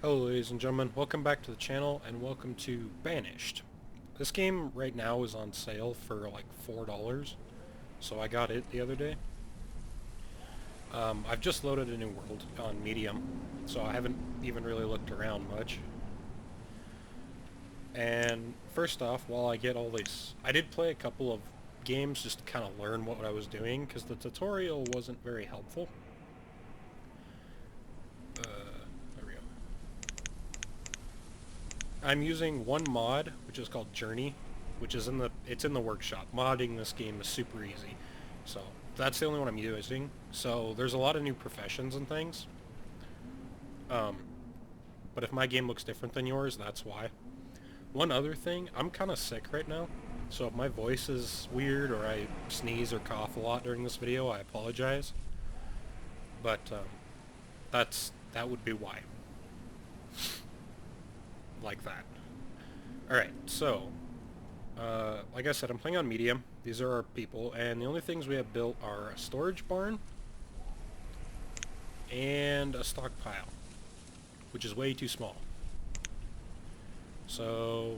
Hello ladies and gentlemen, welcome back to the channel and welcome to Banished. This game right now is on sale for like $4, so I got it the other day. I've just loaded a new world on medium, so I haven't even really looked around much. And first off, while I get all these, I did play a couple of games just to kind of learn what I was doing, because the tutorial wasn't very helpful. There we go. I'm using one mod, which is called Journey, which is it's in the workshop. Modding this game is super easy. So that's the only one I'm using. So there's a lot of new professions and things. But if my game looks different than yours, that's why. One other thing, I'm kind of sick right now. So if my voice is weird or I sneeze or cough a lot during this video, I apologize. But that would be why. Like that. Alright, so like I said, I'm playing on medium. These are our people, and the only things we have built are a storage barn and a stockpile, which is way too small. So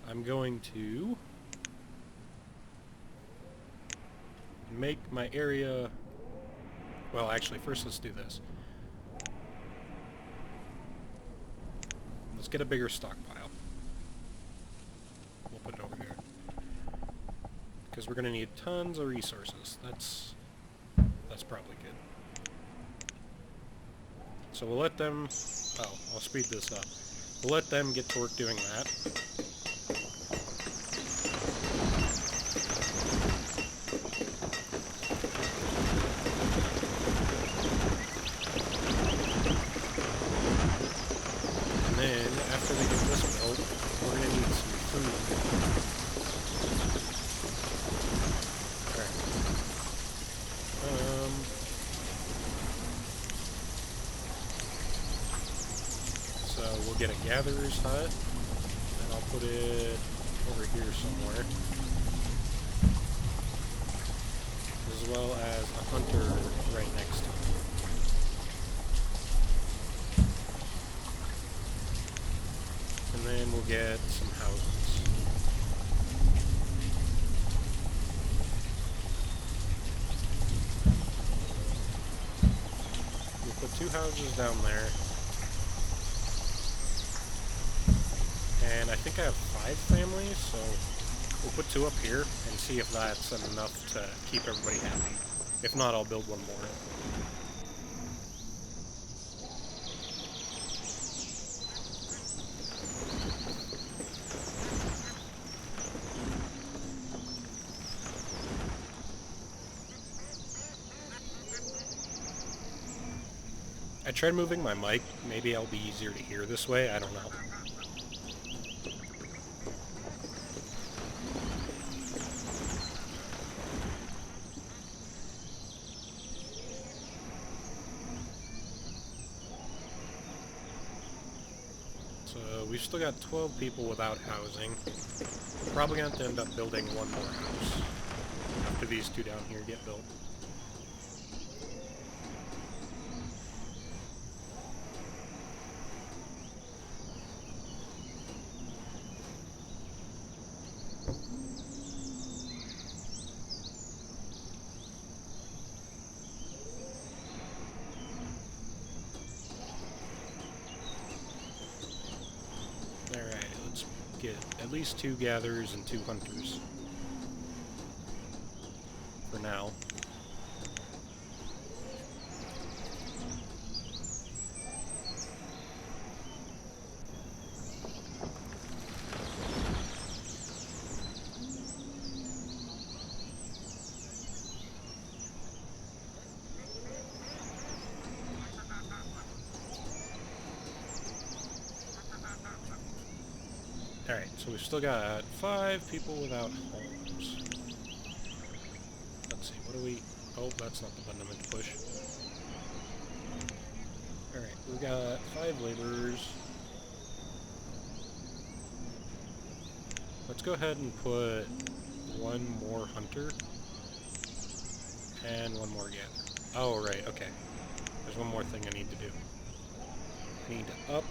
I'm going to make my area... Well, actually, first let's do this. Let's get a bigger stockpile. We'll put it over here. Because we're going to need tons of resources. That's probably good. So we'll let them... Oh, I'll speed this up. We'll let them get to work doing that. And then, after they get this built, we're going to need some food. So we'll get a gatherer's hut, and I'll put it over here somewhere, as well as a hunter right next to it. And then we'll get some houses. We'll put 2 houses down there. And I think I have 5 families, so we'll put 2 up here and see if that's enough to keep everybody happy. If not, I'll build one more. I tried moving my mic. Maybe I'll be easier to hear this way. I don't know. So we've still got 12 people without housing. We're probably going to end up building one more house after these 2 down here get built. Alright, let's get at least 2 gatherers and 2 hunters. For now. Alright, so we've still got 5 people without homes. Let's see, what do we... Oh, that's not the button I meant to push. Alright, we've got 5 laborers. Let's go ahead and put 1 more hunter. And 1 more gatherer. Oh, right, okay. There's one more thing I need to do. We need to up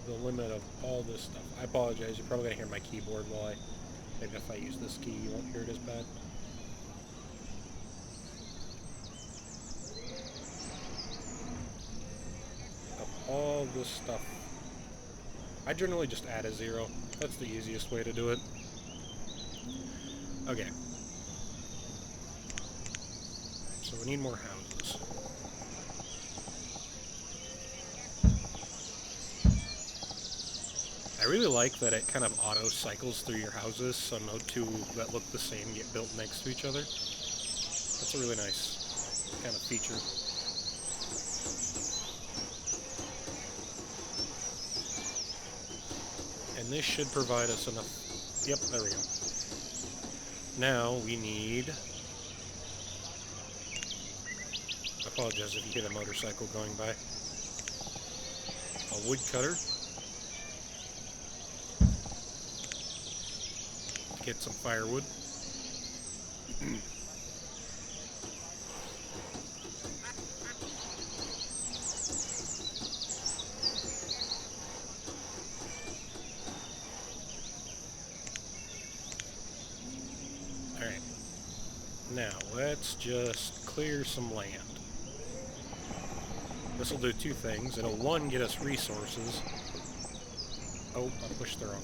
the limit of all this stuff. I apologize, you're probably going to hear my keyboard while maybe if I use this key you won't hear it as bad. Up all this stuff. I generally just add a 0. That's the easiest way to do it. Okay. So we need more houses. I really like that it kind of auto-cycles through your houses, so no two that look the same get built next to each other. That's a really nice kind of feature. And this should provide us enough... Yep, there we go. Now we need... I apologize if you hear the motorcycle going by. A woodcutter. Get some firewood. Alright. Now, let's just clear some land. This will do two things. It'll, one, get us resources. Oh, I pushed the wrong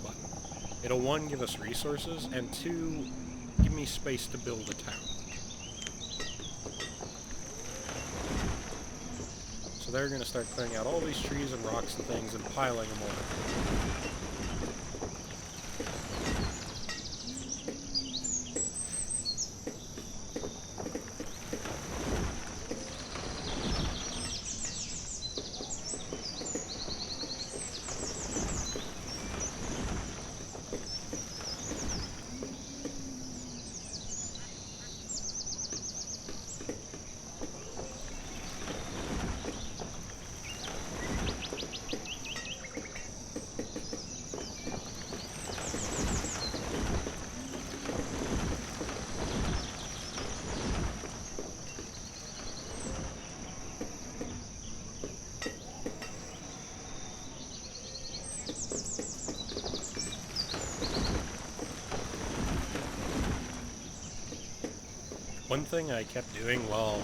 button. It'll, one, give us resources, and two, give me space to build a town. So they're going to start clearing out all these trees and rocks and things and piling them over. One thing I kept doing while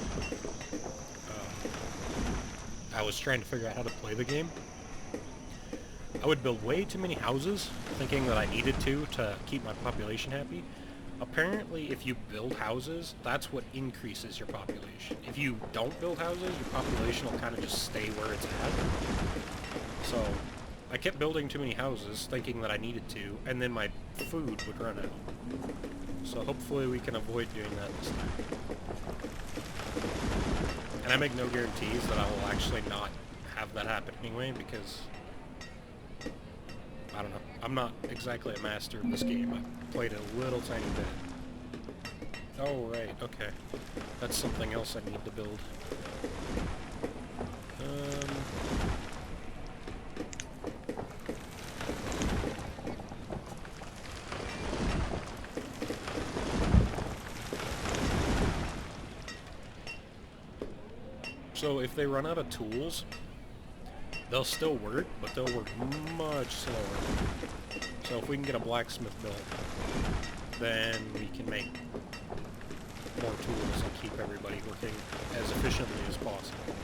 I was trying to figure out how to play the game, I would build way too many houses, thinking that I needed to keep my population happy. Apparently, if you build houses, that's what increases your population. If you don't build houses, your population will kind of just stay where it's at. So, I kept building too many houses, thinking that I needed to, and then my food would run out. So hopefully we can avoid doing that this time. And I make no guarantees that I will actually not have that happen anyway, because I don't know. I'm not exactly a master of this game. I've played a little tiny bit. Oh, right, okay. That's something else I need to build. So if they run out of tools, they'll still work, but they'll work much slower. So if we can get a blacksmith built, then we can make more tools and keep everybody working as efficiently as possible.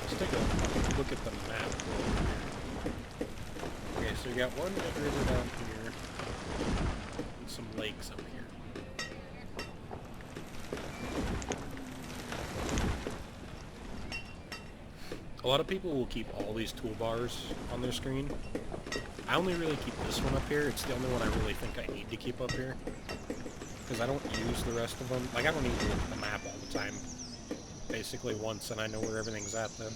Let's take a look at the map over here. Okay, so we got one river down here, and some lakes up here. A lot of people will keep all these toolbars on their screen. I only really keep this one up here. It's the only one I really think I need to keep up here, because I don't use the rest of them. Like, I don't need to look at the map all the time. Basically once, and I know where everything's at then.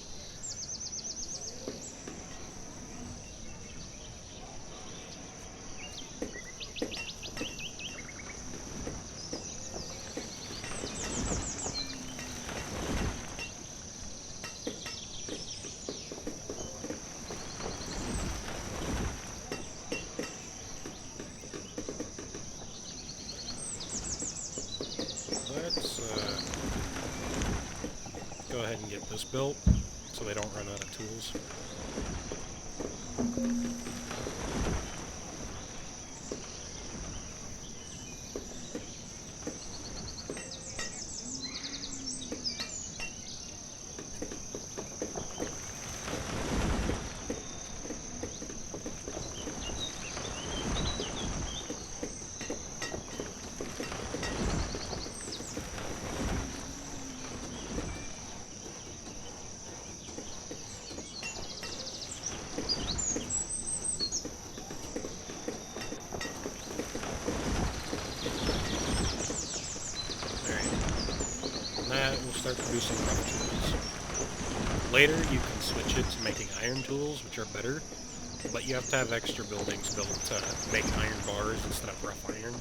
this built so they don't run out of tools. That will start producing rough tools. Later, you can switch it to making iron tools, which are better, but you have to have extra buildings built to make iron bars instead of rough iron.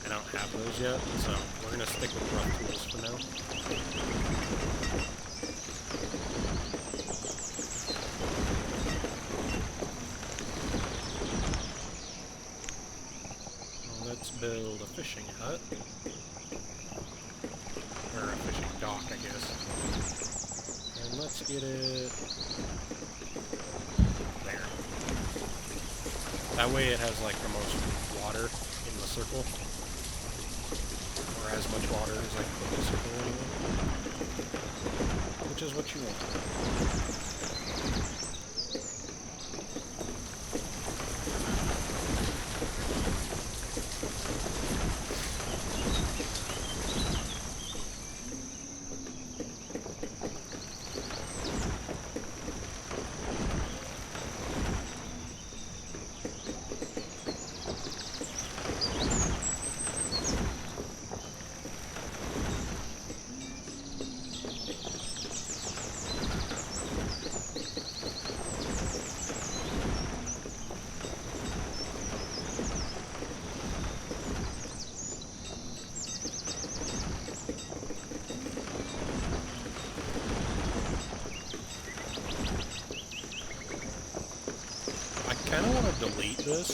And I don't have those yet, so we're going to stick with rough tools for now. Let's build a fishing hut. Or a fishing dock, I guess. And let's get it there. That way it has like the most water in the circle. Or as much water as I can put in the circle anyway. Which is what you want. I kind of want to delete this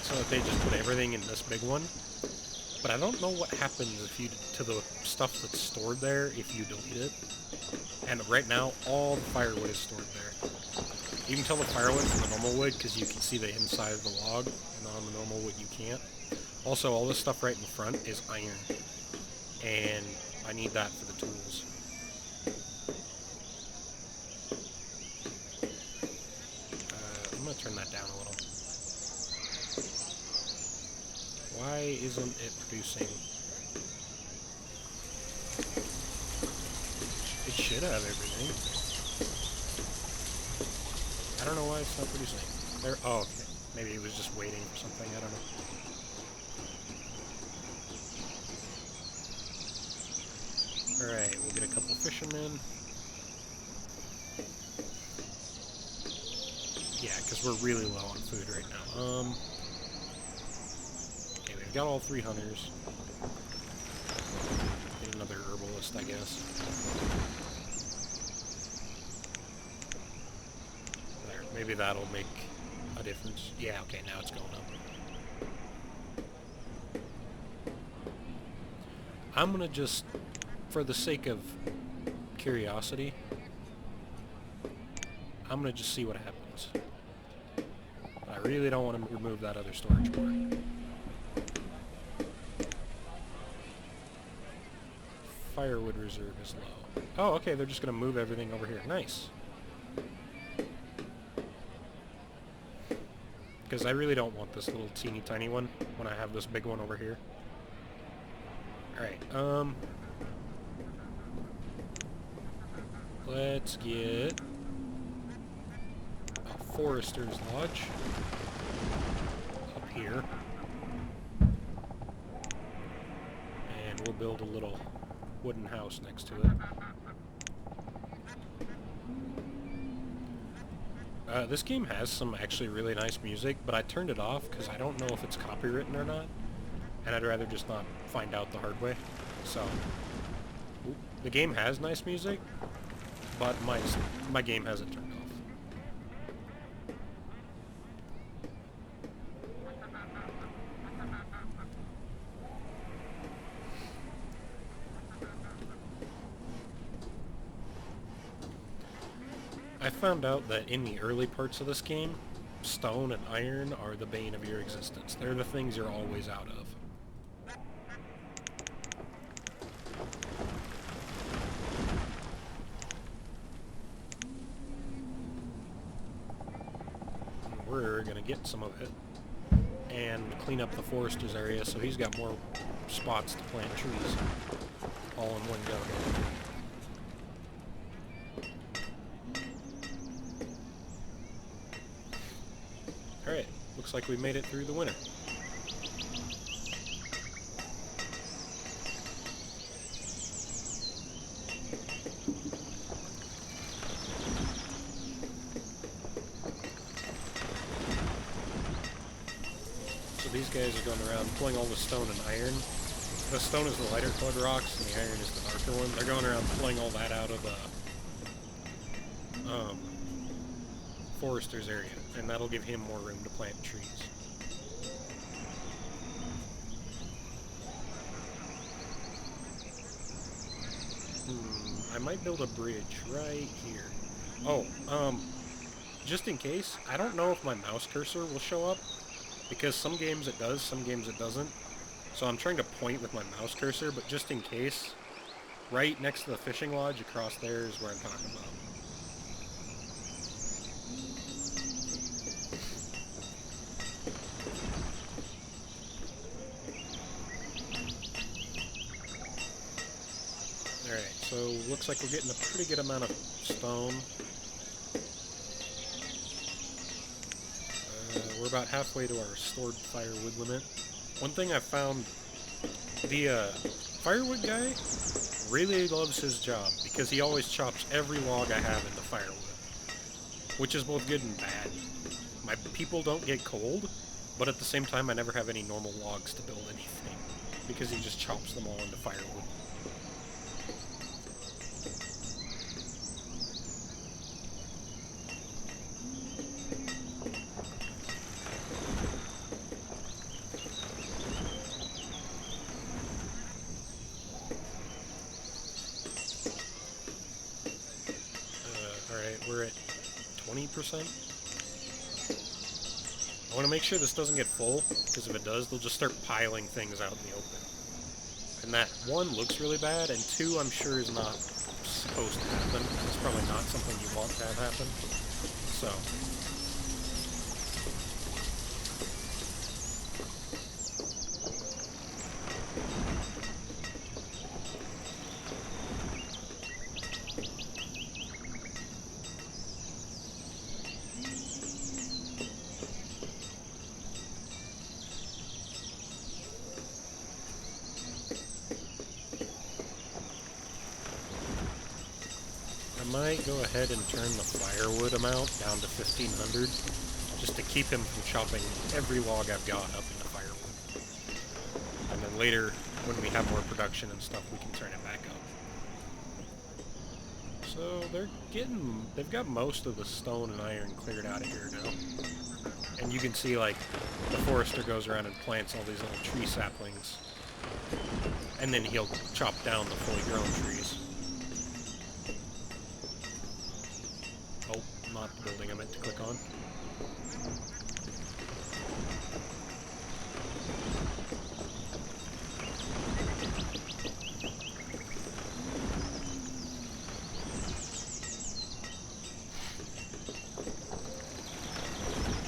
so that they just put everything in this big one, but I don't know what happens if you to the stuff that's stored there if you delete it. And right now, all the firewood is stored there. You can tell the firewood from the normal wood because you can see the inside of the log, and on the normal wood you can't. Also, all this stuff right in front is iron, and I need that for the tools. I'm going to turn that down a little. Why isn't it producing? It should have everything. I don't know why it's not producing. There. Oh, okay. Maybe it was just waiting for something. I don't know. Alright, we'll get a couple fishermen. Yeah, because we're really low on food right now. Okay, we've got all 3 hunters. Get another herbalist, I guess. There, maybe that'll make a difference. Yeah, okay, now it's going up. I'm gonna just, for the sake of curiosity, I'm gonna just see what happens. I really don't want to remove that other storage board. Firewood reserve is low. Oh, okay, they're just going to move everything over here. Nice. Because I really don't want this little teeny tiny one when I have this big one over here. Alright, let's get a forester's lodge up here. And we'll build a little wooden house next to it. This game has some actually really nice music, but I turned it off because I don't know if it's copywritten or not, and I'd rather just not find out the hard way. So, the game has nice music, but my game has it turned off. I found out that in the early parts of this game, stone and iron are the bane of your existence. They're the things you're always out of. And we're gonna get some of it and clean up the forester's area so he's got more spots to plant trees all in one go. Alright, looks like we made it through the winter. So these guys are going around pulling all the stone and iron. The stone is the lighter colored rocks and the iron is the darker one. They're going around pulling all that out of the forester's area, and that'll give him more room to plant trees. I might build a bridge right here. Oh, just in case, I don't know if my mouse cursor will show up, because some games it does, some games it doesn't. So I'm trying to point with my mouse cursor, but just in case, right next to the fishing lodge across there is where I'm talking about. Alright, so looks like we're getting a pretty good amount of stone. We're about halfway to our stored firewood limit. One thing I found, the firewood guy really loves his job because he always chops every log I have into firewood, which is both good and bad. My people don't get cold, but at the same time I never have any normal logs to build anything because he just chops them all into firewood. We're at 20%. I want to make sure this doesn't get full, because if it does, they'll just start piling things out in the open. And that, one, looks really bad, and two, I'm sure is not supposed to happen. It's probably not something you want to have happen. So... I might go ahead and turn the firewood amount down to 1,500, just to keep him from chopping every log I've got up into firewood. And then later, when we have more production and stuff, we can turn it back up. So they've got most of the stone and iron cleared out of here now. And you can see, like, the forester goes around and plants all these little tree saplings. And then he'll chop down the fully grown trees. Oh, not the building I meant to click on.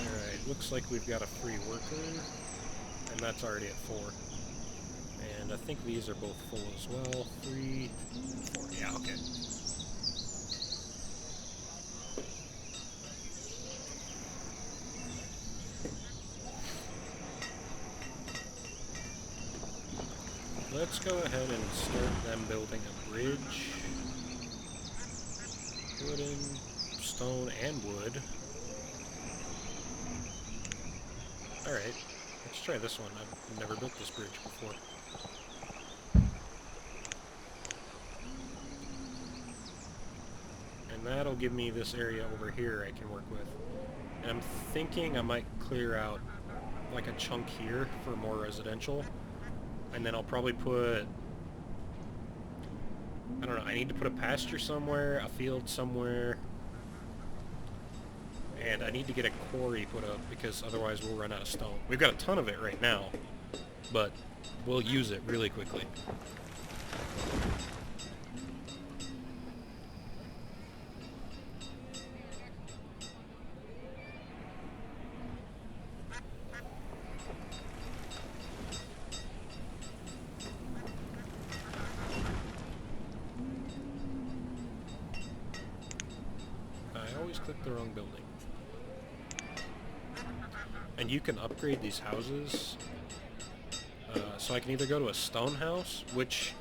Alright, looks like we've got a free worker, and that's already at 4. And I think these are both full as well. 3, 4, yeah, okay. Let's go ahead and start them building a bridge. Wooden, stone, and wood. Alright, let's try this one. I've never built this bridge before. And that'll give me this area over here I can work with. And I'm thinking I might clear out like a chunk here for more residential. And then I'll probably put, I don't know, I need to put a pasture somewhere, a field somewhere, And I need to get a quarry put up because otherwise we'll run out of stone. We've got a ton of it right now, but we'll use it really quickly. I always click the wrong building. And you can upgrade these houses. So I can either go to a stone house, which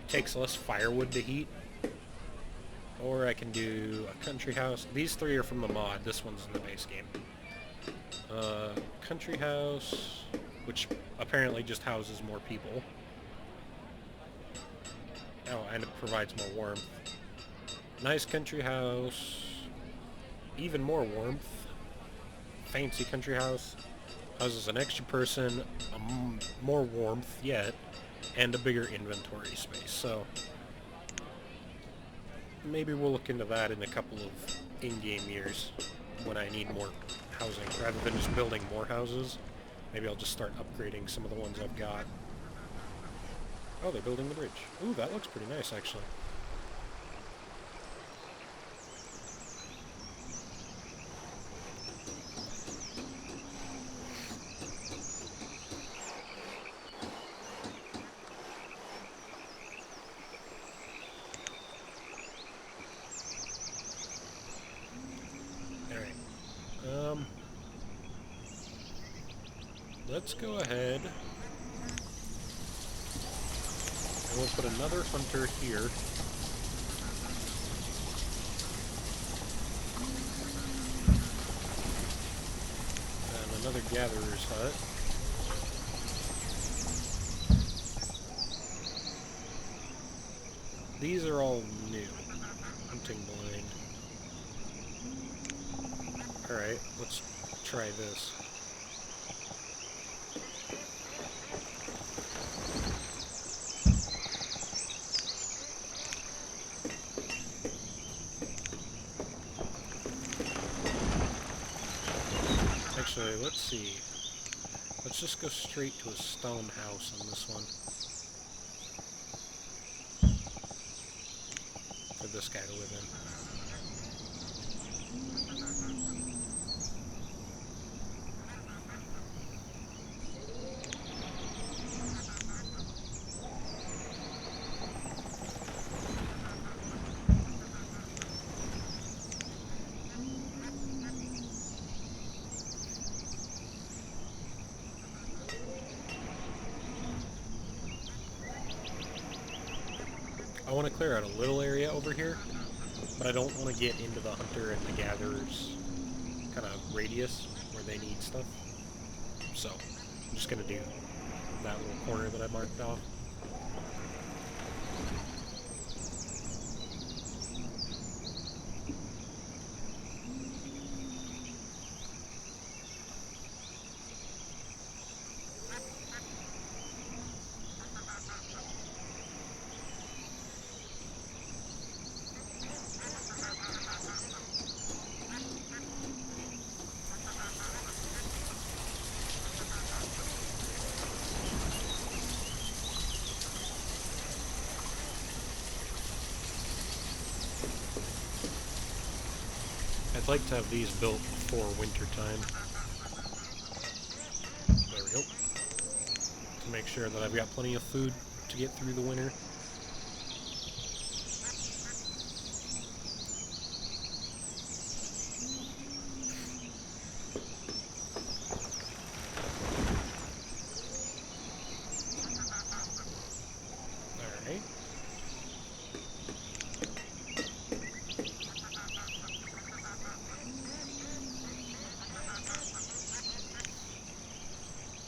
takes less firewood to heat, or I can do a country house. These three are from the mod. This one's in the base game. Country house, which apparently just houses more people. Oh, and it provides more warmth. Nice country house. Even more warmth. Fancy country house. Houses an extra person, more warmth yet, and a bigger inventory space. So maybe we'll look into that in a couple of in-game years when I need more housing. Rather than just building more houses, maybe I'll just start upgrading some of the ones I've got. Oh, they're building the bridge. Ooh, that looks pretty nice, actually. Let's go ahead and we'll put another hunter here. And another gatherer's hut. These are all new. Hunting blind. Alright, let's try this. Actually, let's see. Let's just go straight to a stone house on this one. For this guy to live in. I want to clear out a little area over here, but I don't want to get into the hunter and the gatherer's kind of radius where they need stuff. So, I'm just going to do that little corner that I marked off. I'd like to have these built before winter time. There we go. To make sure that I've got plenty of food to get through the winter. Alright.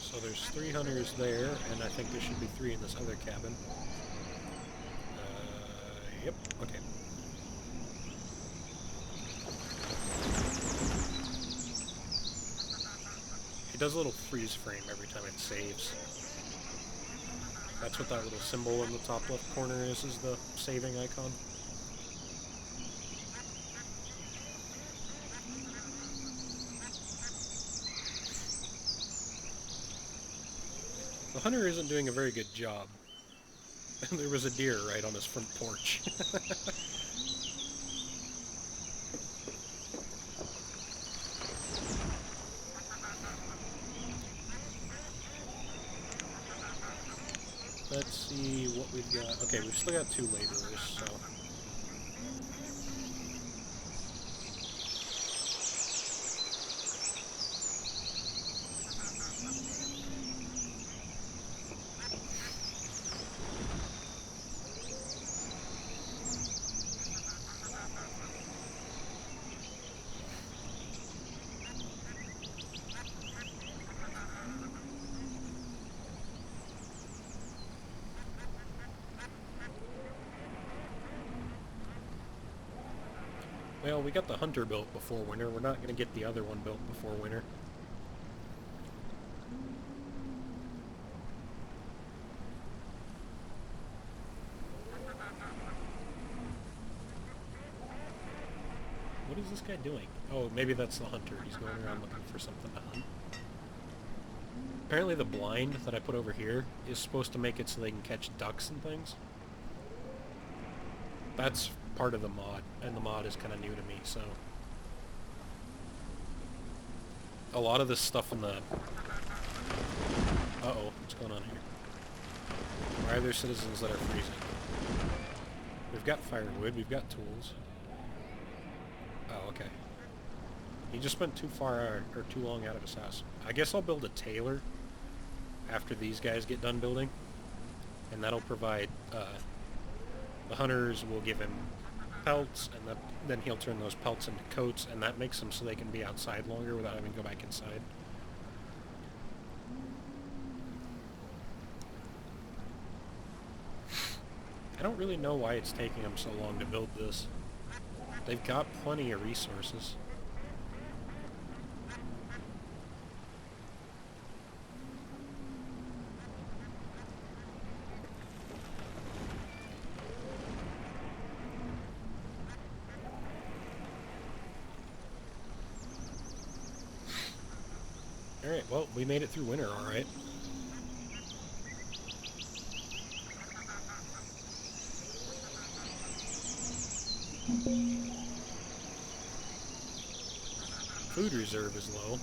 So there's 3 hunters there, and I think there should be 3 in this other cabin. Yep, okay. It does a little freeze frame every time it saves. That's what that little symbol in the top left corner is the saving icon. The hunter isn't doing a very good job. There was a deer right on his front porch. Let's see what we've got. Okay, we've still got 2 laborers, so... Well, we got the hunter built before winter. We're not going to get the other one built before winter. What is this guy doing? Oh, maybe that's the hunter. He's going around looking for something to hunt. Apparently the blind that I put over here is supposed to make it so they can catch ducks and things. That's part of the mod, and the mod is kind of new to me, so... A lot of this stuff in the... Uh-oh, what's going on here? Why are there citizens that are freezing? We've got firewood, we've got tools. Oh, okay. He just went too far, or too long out of his house. I guess I'll build a tailor after these guys get done building. And that'll provide, the hunters will give him pelts, and then he'll turn those pelts into coats, and that makes them so they can be outside longer without having to go back inside. I don't really know why it's taking them so long to build this. They've got plenty of resources. Alright, well, we made it through winter, alright. Food reserve is low.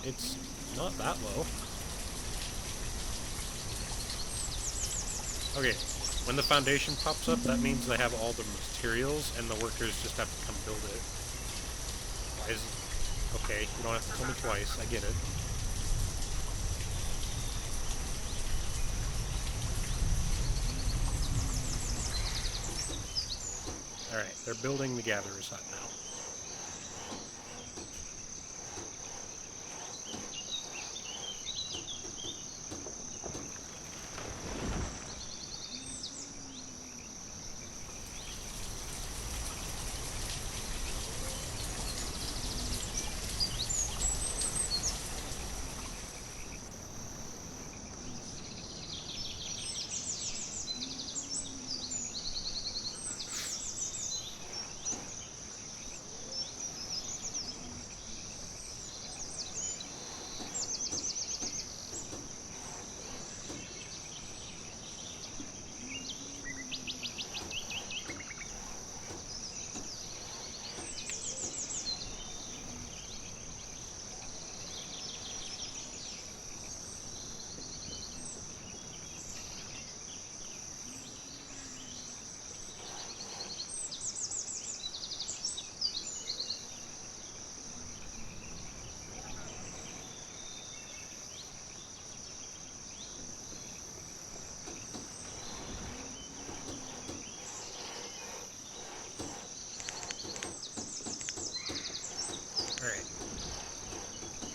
It's not that low. Okay, when the foundation pops up, that means they have all the materials, and the workers just have to come build it. Why is... Okay, you don't have to tell me twice, I get it. Alright, they're building the gatherer's hut now.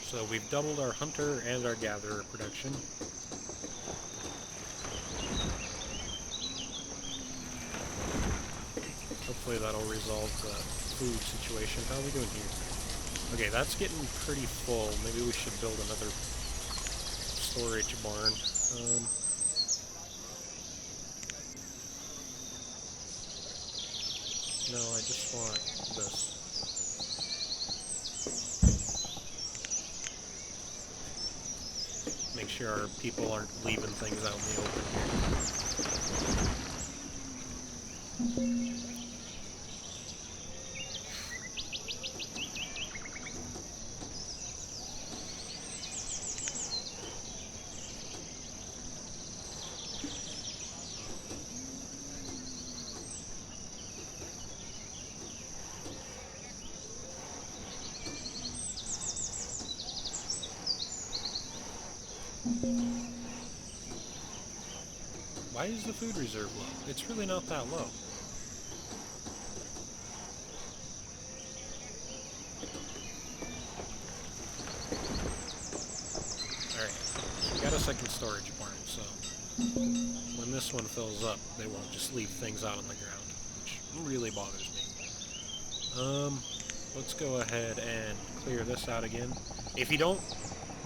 So we've doubled our hunter and our gatherer production. Hopefully that'll resolve the food situation. How are we doing here? Okay, that's getting pretty full. Maybe we should build another storage barn. No, I just want this. sure our people aren't leaving things out in the open here. Why is the food reserve low? It's really not that low. Alright, we got a second storage barn, so when this one fills up, they won't just leave things out on the ground, which really bothers me. Let's go ahead and clear this out again. If you don't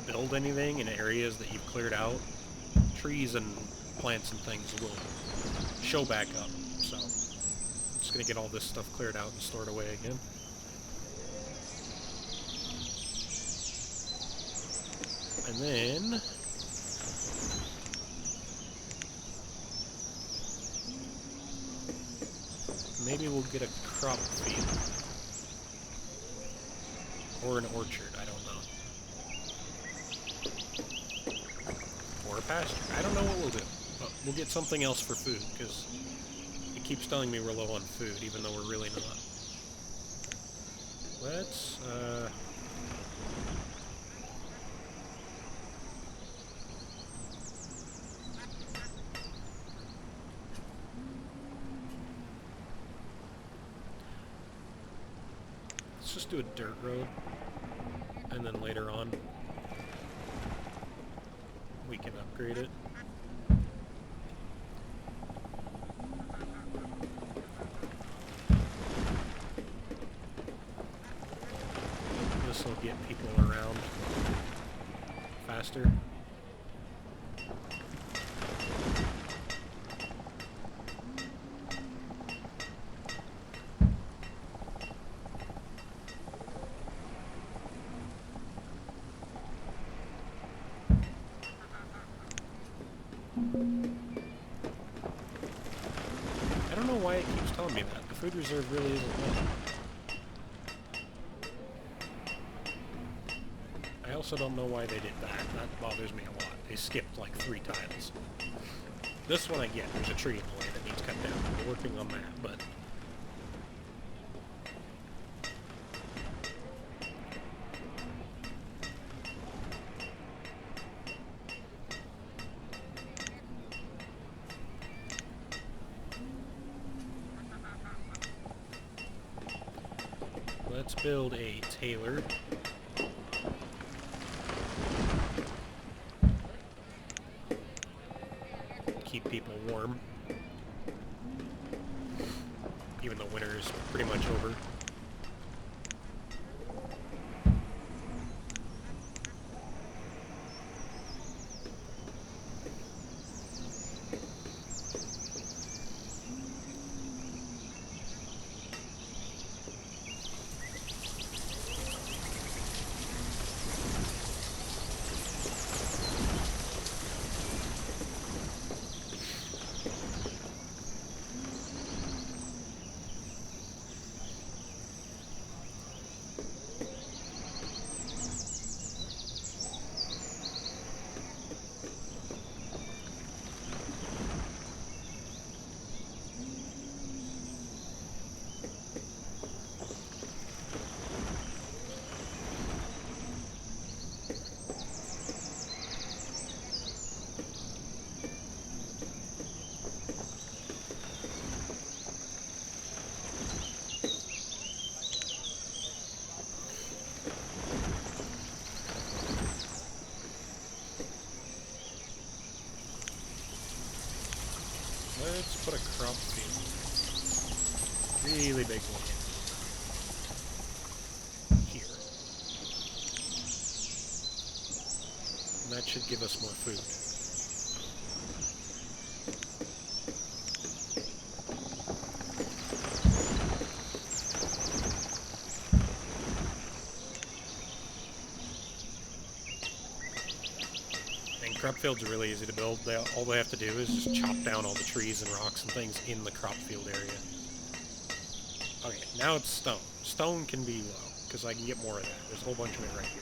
build anything in areas that you've cleared out, trees and plants and things will show back up, so just gonna get all this stuff cleared out and stored away again. And then maybe we'll get a crop field or an orchard, I don't know. Or a pasture. I don't know what we'll do. But we'll get something else for food, because it keeps telling me we're low on food, even though we're really not. Let's just do a dirt road, and then later on we can upgrade it. This will get people around faster. I don't know why it keeps telling me that. The food reserve really isn't low. I also don't know why they did that. That bothers me a lot. They skipped like 3 tiles. This one I get. There's a tree in the way that needs cut down. We're working on that, but let's build a tailor. Keep people warm. Even though winter is pretty much over. Let's put a crop field. Really big one. Here. And that should give us more food. Crop fields are really easy to build. All they have to do is just chop down all the trees and rocks and things in the crop field area. Okay, now it's stone. Stone can be low, because I can get more of that. There's a whole bunch of it right here.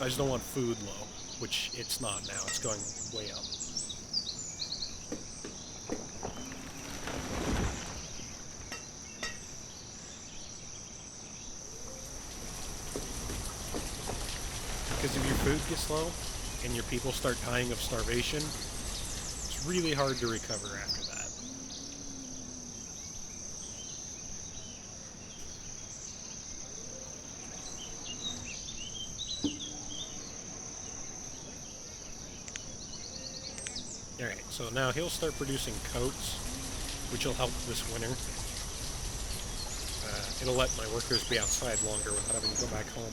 I just don't want food low, which it's not now. It's going way up. Because if your food gets low, and your people start dying of starvation, it's really hard to recover after that. Alright, so now he'll start producing coats, which will help this winter. It'll let my workers be outside longer without having to go back home.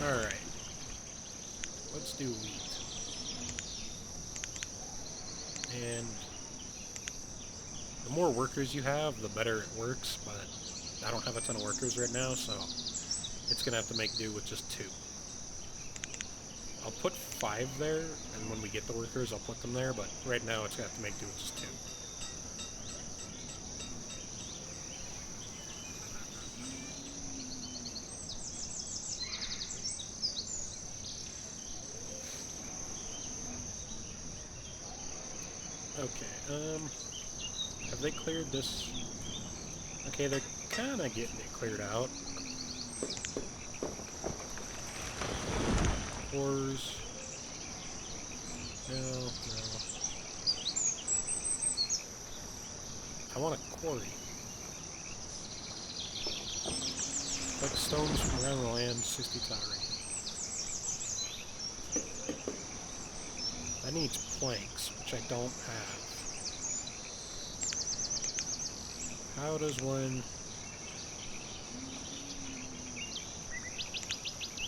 Alright. Let's do wheat. And the more workers you have, the better it works, but I don't have a ton of workers right now, so it's going to have to make do with just 2. I'll put 5 there, and when we get the workers, I'll put them there, but right now it's going to have to make do with just 2. Okay, have they cleared this? Okay, they're kind of getting it cleared out. Ores. No. I want a quarry. Collect stones from around the land, 60 tile radius. That needs planks, which I don't have. How does one...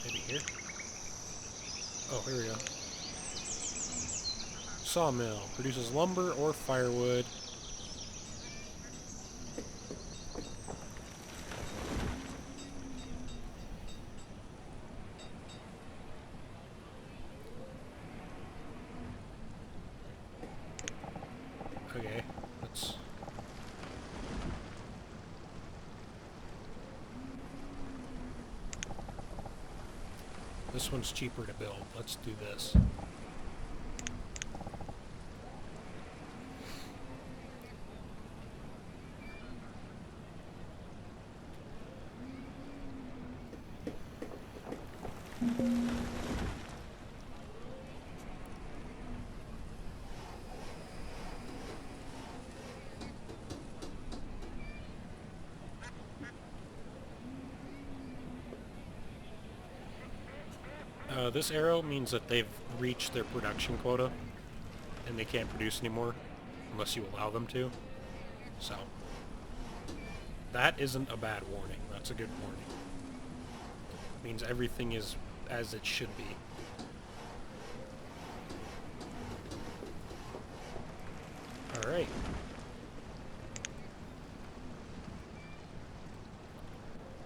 Maybe here? Oh, here we go. Sawmill. Produces lumber or firewood. Okay, let's... This one's cheaper to build. Let's do this. This arrow means that they've reached their production quota, and they can't produce anymore, unless you allow them to. So, that isn't a bad warning. That's a good warning. It means everything is as it should be. Alright.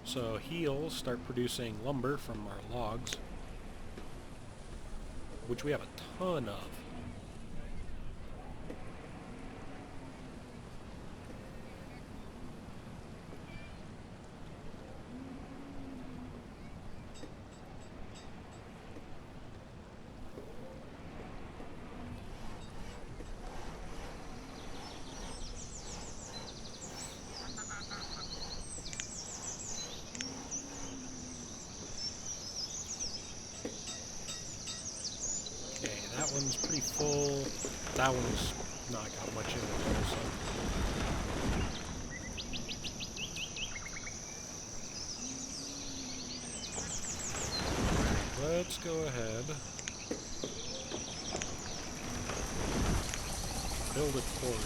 So he'll start producing lumber from our logs, which we have a ton of. That one's pretty full. That one's not got much in it, so. Let's go ahead. build a quarry.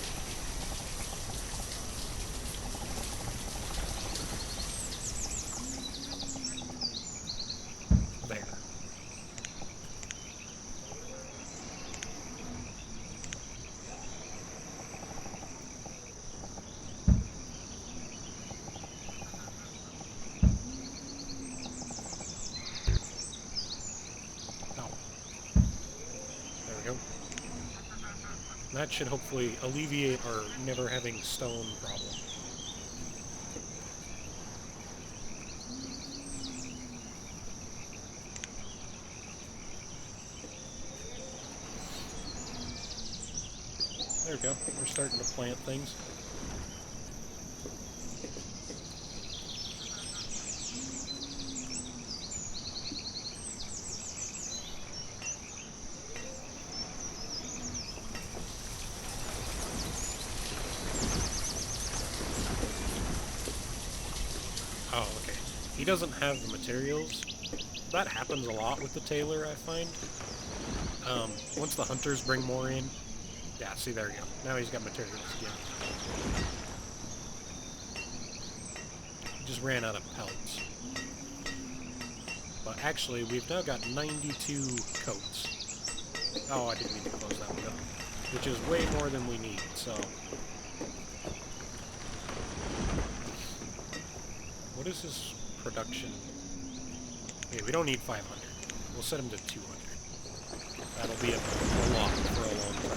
There. Oh. There we go. That should hopefully alleviate our never having stone problem. There we go. We're starting to plant things. Oh, okay. He doesn't have the materials. That happens a lot with the tailor, I find. Once the hunters bring more in... Yeah, see, there we go. Now he's got materials again. He just ran out of pelts. But actually, we've now got 92 coats. Oh, I didn't mean to close that window. Which is way more than we need, so... What is his production? Okay, we don't need 500. We'll set him to 200. That'll be a lot for a long time.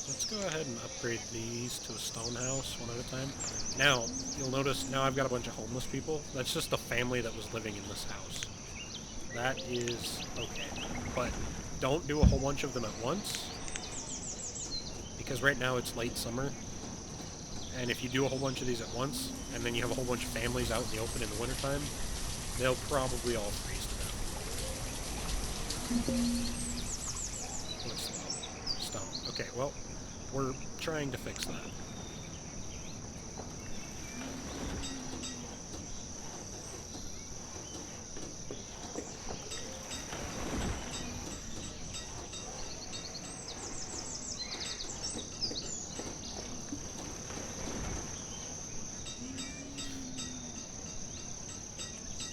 Let's go ahead and upgrade these to a stone house one at a time. Now, you'll notice, now I've got a bunch of homeless people. That's just the family that was living in this house. That is okay. But don't do a whole bunch of them at once, because right now it's late summer. And if you do a whole bunch of these at once, and then you have a whole bunch of families out in the open in the wintertime, they'll probably all freeze to death. What's stone? Okay, well, we're trying to fix that.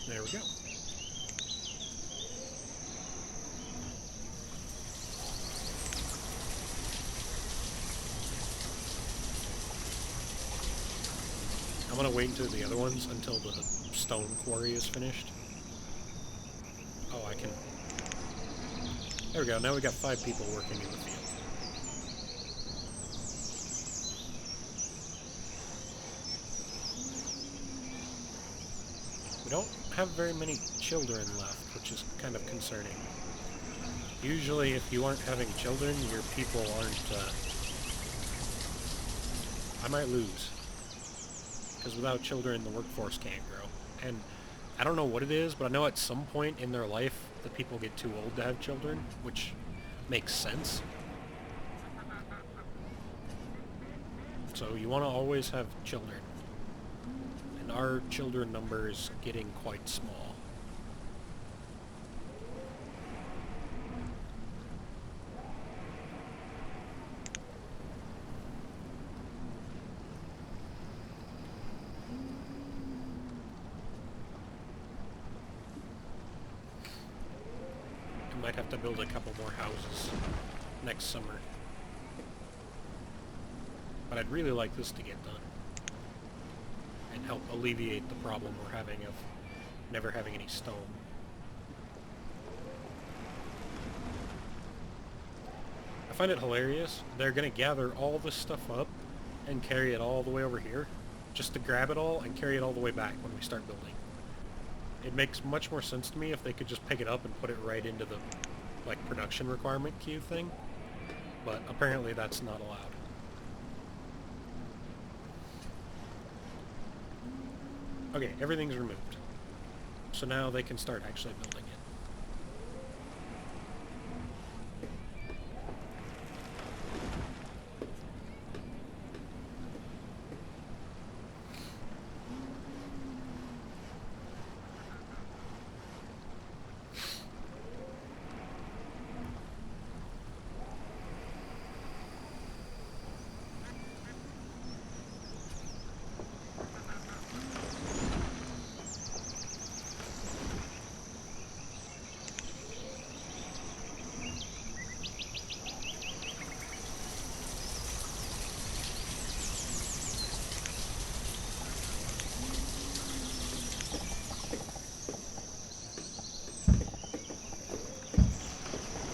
There we go. I'm gonna wait until the other ones until the stone quarry is finished. Oh, I can... There we go, now we got 5 people working in the field. We don't have very many children left, which is kind of concerning. Usually, if you aren't having children, your people aren't, I might lose. Because without children, the workforce can't grow. And I don't know what it is, but I know at some point in their life, the people get too old to have children, which makes sense. So you want to always have children. And our children number is getting quite small. Might have to build a couple more houses next summer. But I'd really like this to get done. And help alleviate the problem we're having of never having any stone. I find it hilarious. They're going to gather all this stuff up and carry it all the way over here, just to grab it all and carry it all the way back when we start building. It makes much more sense to me if they could just pick it up and put it right into the like, production requirement queue thing, but apparently that's not allowed. Okay, everything's removed. So now they can start actually building it.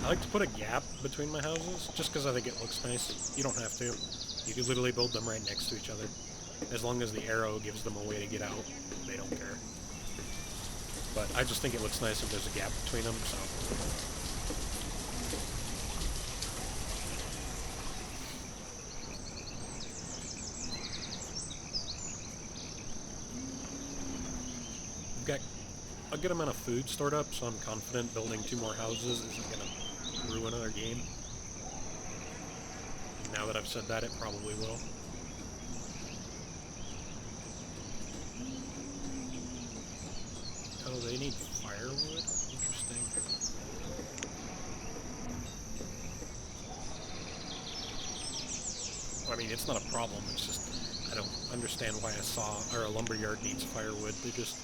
I like to put a gap between my houses, just because I think it looks nice. You don't have to. You could literally build them right next to each other. As long as the arrow gives them a way to get out, they don't care. But I just think it looks nice if there's a gap between them, so... I've got a good amount of food stored up, so I'm confident building 2 more houses isn't going to ruin our game. Now that I've said that, it probably will. Oh, they need firewood? Interesting. I mean, it's not a problem, it's just, I don't understand why a saw, or a lumberyard needs firewood. They just...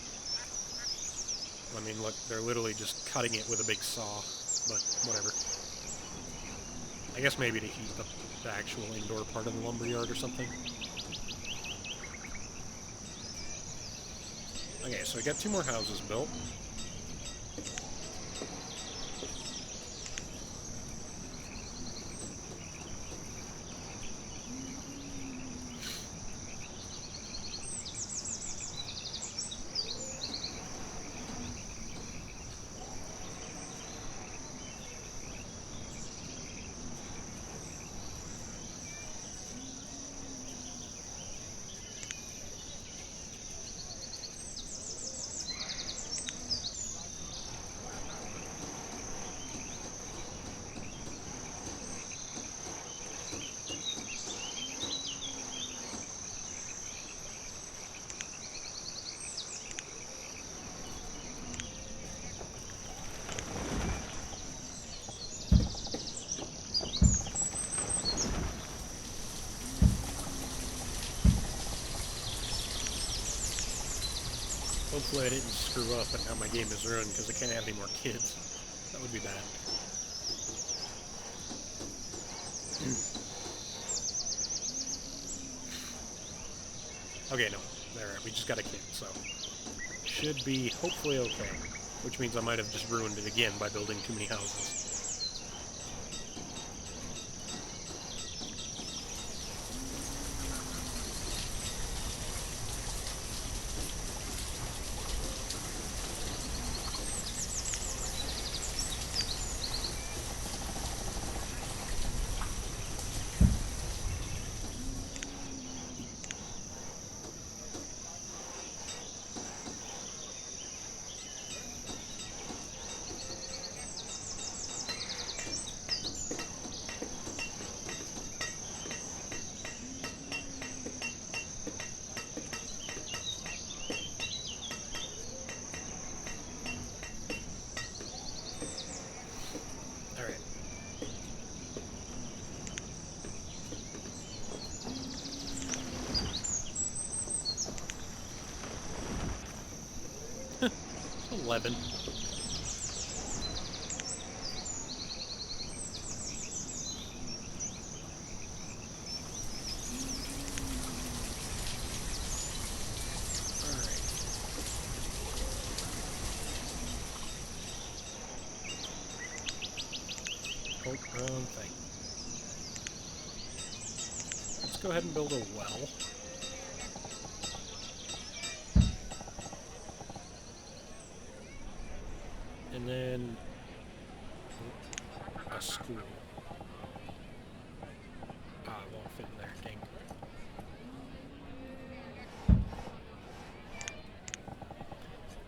I mean, look, they're literally just cutting it with a big saw, but whatever. I guess maybe to heat the actual indoor part of the lumberyard or something. Okay, so we got 2 more houses built. Hopefully I didn't screw up and now my game is ruined because I can't have any more kids. That would be bad. Okay, no. Alright, we just got a kid, so... should be hopefully okay. Which means I might have just ruined it again by building too many houses. Alright. 11. Oh, wrong thing. Let's go ahead and build a well. And then... a school. Ah, it won't fit in there, dang.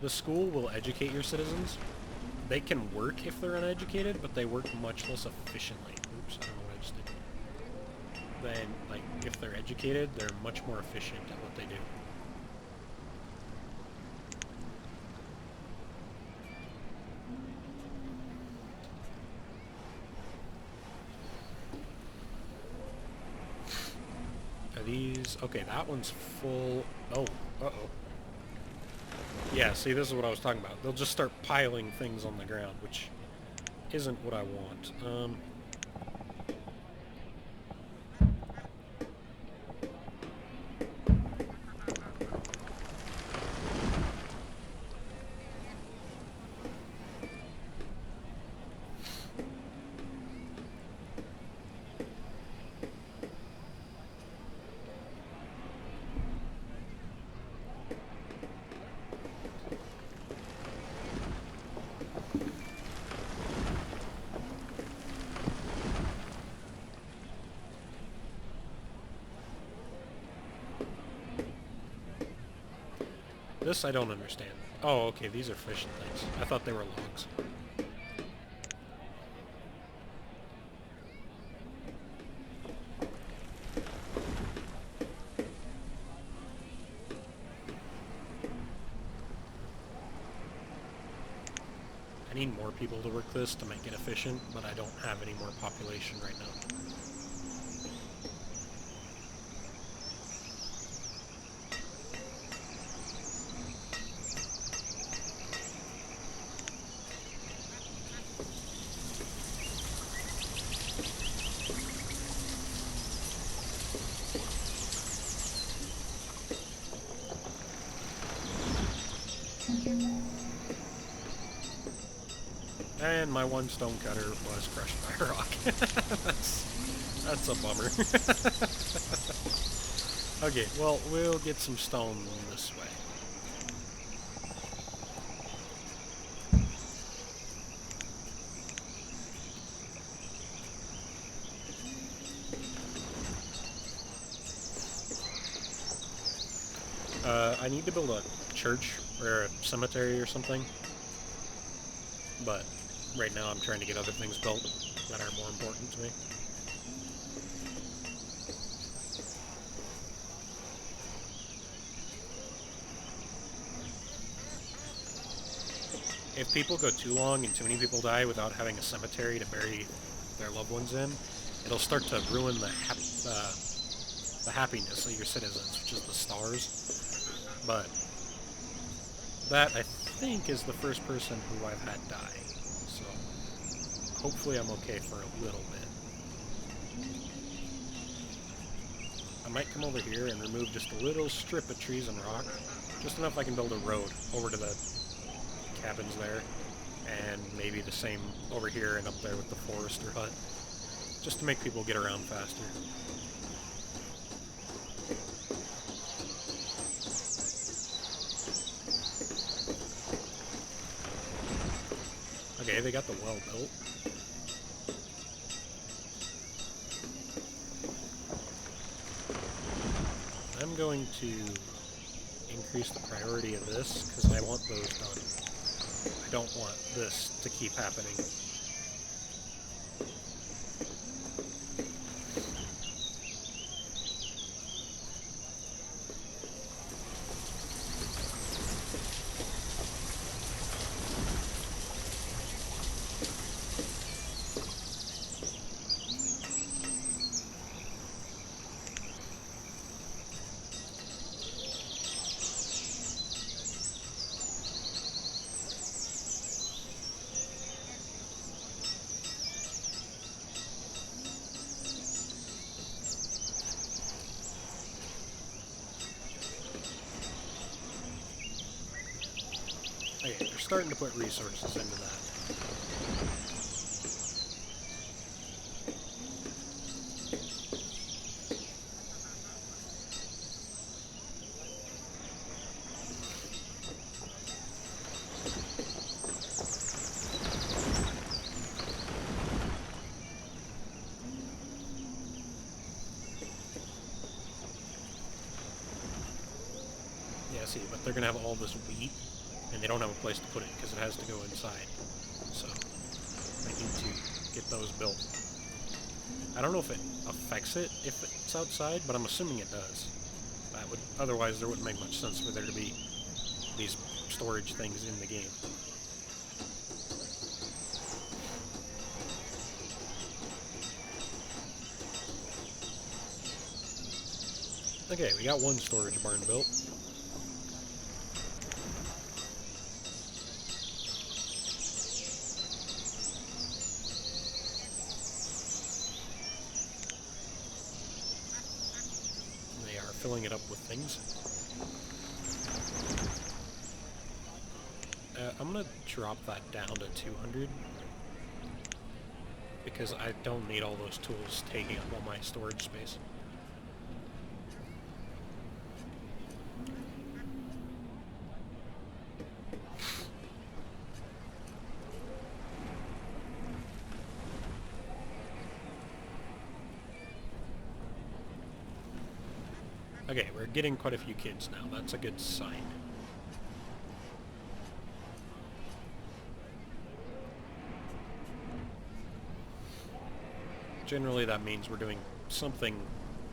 The school will educate your citizens. They can work if they're uneducated, but they work much less efficiently. Oops, I don't know what I just did. Then, like, if they're educated, they're much more efficient at what they do. Are these... Okay, that one's full... Oh, uh-oh. Yeah, see, this is what I was talking about. They'll just start piling things on the ground, which isn't what I want. This I don't understand. Oh, okay, these are fishing things. I thought they were logs. I need more people to work this to make it efficient, but I don't have any more population right now. And my one stone cutter was crushed by a rock. that's a bummer. Okay, well, we'll get some stone this way. I need to build a church or a cemetery or something, but right now I'm trying to get other things built that are more important to me. If people go too long and too many people die without having a cemetery to bury their loved ones in, it'll start to ruin the happiness of your citizens, which is the stars. But that, I think, is the first person who I've had die. So hopefully I'm okay for a little bit. I might come over here and remove just a little strip of trees and rock. Just enough I can build a road over to the cabins there. And maybe the same over here and up there with the forester hut. Just to make people get around faster. Okay, they got the well built. I'm going to increase the priority of this because I want those done. I don't want this to keep happening. Okay, they're starting to put resources into that. messy, but they're gonna have all this wheat, and they don't have a place to put it because it has to go inside. So I need to get those built. I don't know if it affects it if it's outside, but I'm assuming it does. That would, otherwise there wouldn't make much sense for there to be these storage things in the game. Okay, we got one storage barn built. They are filling it up with things. I'm gonna drop that down to 200 because I don't need all those tools taking up all my storage space. Okay, we're getting quite a few kids now. That's a good sign. Generally, that means we're doing something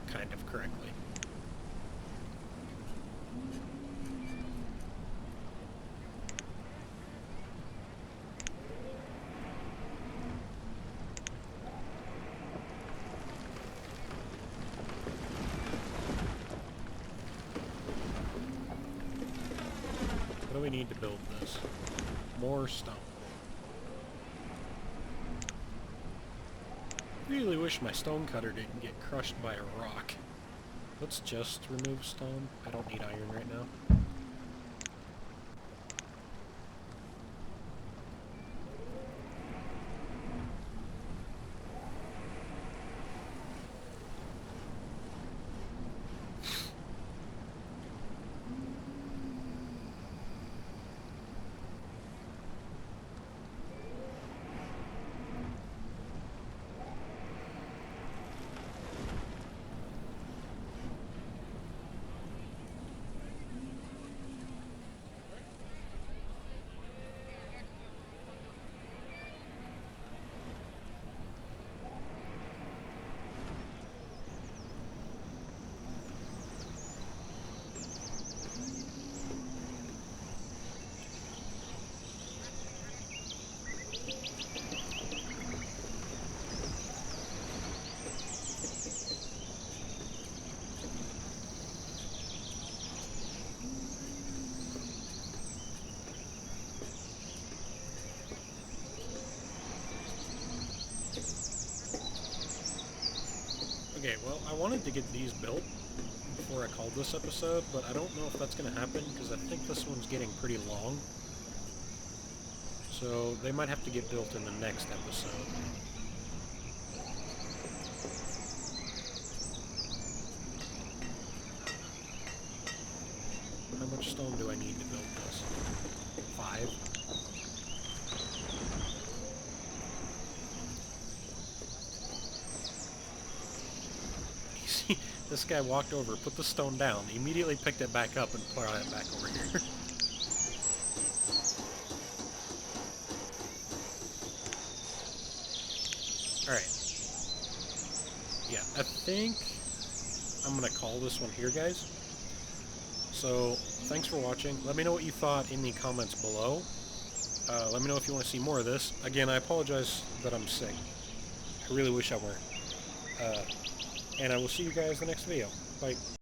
kind of correctly. What do we need to build this? More stone. Really wish my stone cutter didn't get crushed by a rock. Let's just remove stone. I don't need iron right now. Okay, well, I wanted to get these built before I called this episode, but I don't know if that's going to happen, because I think this one's getting pretty long. So, they might have to get built in the next episode. How much stone do I need to build this? 5? This guy walked over, put the stone down, immediately picked it back up and brought it back over here. Alright. Yeah, I think I'm going to call this one here, guys. So, thanks for watching. Let me know what you thought in the comments below. Let me know if you want to see more of this. Again, I apologize that I'm sick. I really wish I weren't. And I will see you guys in the next video. Bye.